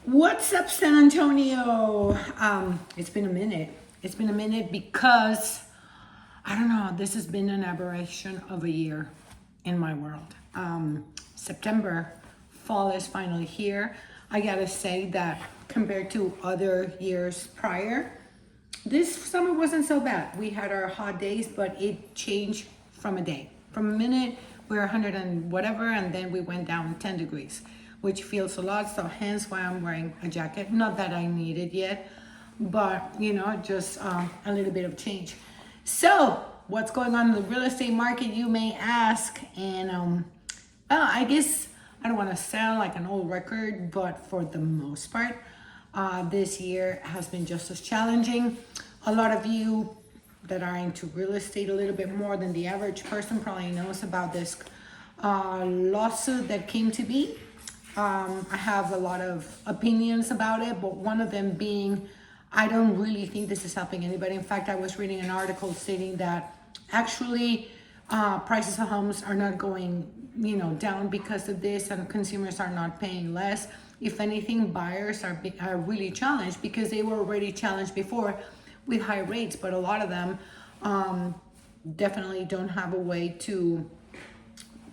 What's up, San Antonio? It's been a minute. It's been a minute because I don't know. This has been an aberration of a year in my world. September, fall is finally here. I gotta say that compared to other years prior, this summer wasn't so bad. We had our hot days, but it changed from a day. From a minute, we were 100 and whatever, and then we went down 10 degrees, which feels a lot. So hence why I'm wearing a jacket. Not that I need it yet, but just a little bit of change. So what's going on in the real estate market, you may ask? And well, I guess I don't want to sound like an old record, but for the most part, this year has been just as challenging. A lot of you that are into real estate a little bit more than the average person probably knows about this lawsuit that came to be. I have a lot of opinions about it, but one of them being, I don't really think this is helping anybody. In fact, I was reading an article stating that actually prices of homes are not going down because of this, and consumers are not paying less. If anything, buyers are really challenged because they were already challenged before with high rates, but a lot of them definitely don't have a way to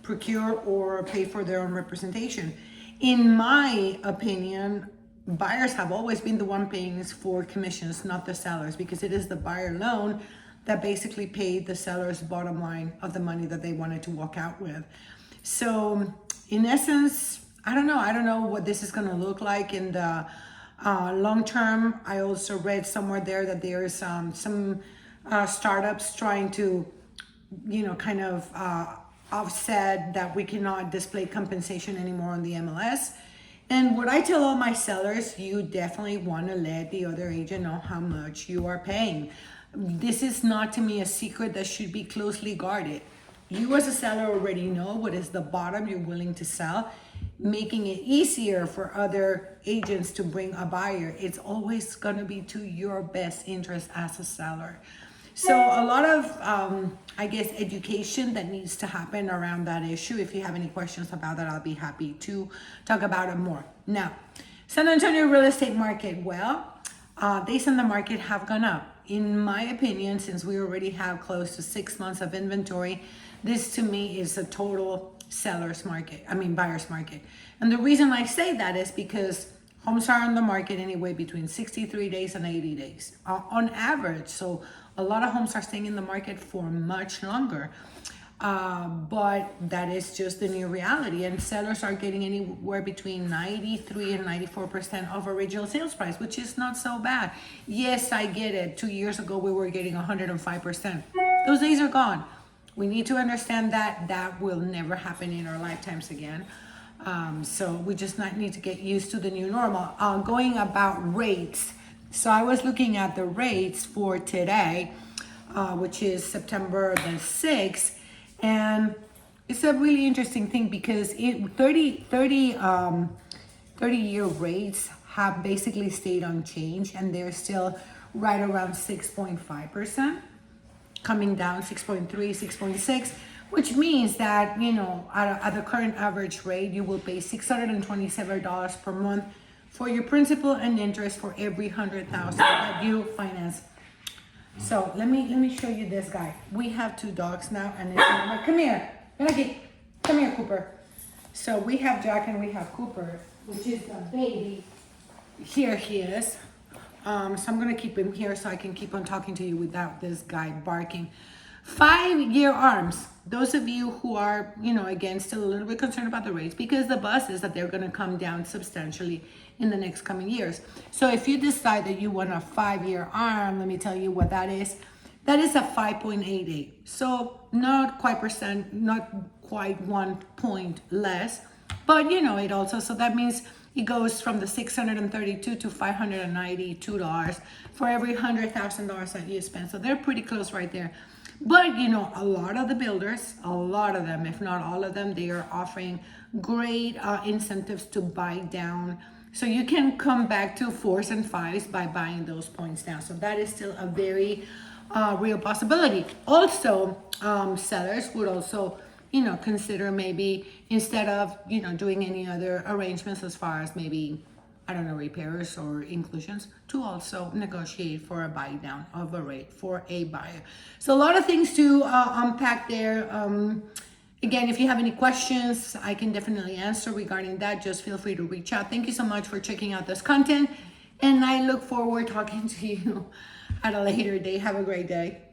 procure or pay for their own representation. In my opinion, buyers have always been the one paying for commissions, not the sellers, because it is the buyer loan that basically paid the seller's bottom line of the money that they wanted to walk out with. So in essence, I don't know what this is going to look like in the long term. I also read somewhere there that there is some startups trying to, kind of offset that we cannot display compensation anymore on the MLS. And what I tell all my sellers, you definitely want to let the other agent know how much you are paying. This is not, to me, a secret that should be closely guarded. You as a seller already know what is the bottom you're willing to sell, making it easier for other agents to bring a buyer. It's always going to be to your best interest as a seller. So a lot of, I guess, education that needs to happen around that issue. If you have any questions about that, I'll be happy to talk about it more. Now, San Antonio real estate market, well, days on the market have gone up. In my opinion, since we already have close to 6 months of inventory, this to me is a total buyer's market. And the reason I say that is because homes are on the market anyway between 63 days and 80 days on average. So a lot of homes are staying in the market for much longer. But that is just the new reality. And sellers are getting anywhere between 93 and 94% of original sales price, which is not so bad. Yes, I get it. 2 years ago, we were getting 105%. Those days are gone. We need to understand that that will never happen in our lifetimes again. So we just need to get used to the new normal. Going about rates. So I was looking at the rates for today, which is September the 6th. And it's a really interesting thing because 30-year rates have basically stayed unchanged, and they're still right around 6.5%, coming down 6.3, 6.6, which means that, at the current average rate, you will pay $627 per month for your principal and interest for every $100,000 that you finance. So let me show you this guy. We have 2 dogs now, and it's like, come here, come here, Cooper. So we have Jack and we have Cooper, which is the baby. Here he is. So I'm gonna keep him here so I can keep on talking to you without this guy barking. 5-year arms. Those of you who are, again, still a little bit concerned about the rates, because the buzz is that they're going to come down substantially in the next coming years. So if you decide that you want a 5-year arm, let me tell you what that is. That is a 5.88. So not quite 1 point less, but it also, so that means it goes from the $632 to $592 for every $100,000 that you spend. So they're pretty close right there. But a lot of the builders, a lot of them, if not all of them, they are offering great incentives to buy down. So you can come back to 4s and 5s by buying those points down. So that is still a very real possibility. Also, sellers would also, consider maybe, instead of, doing any other arrangements as far as maybe I don't know, repairs or inclusions, to also negotiate for a buy down of a rate for a buyer. So a lot of things to unpack there. Again, if you have any questions, I can definitely answer regarding that. Just feel free to reach out. Thank you so much for checking out this content, and I look forward to talking to you at a later date. Have a great day.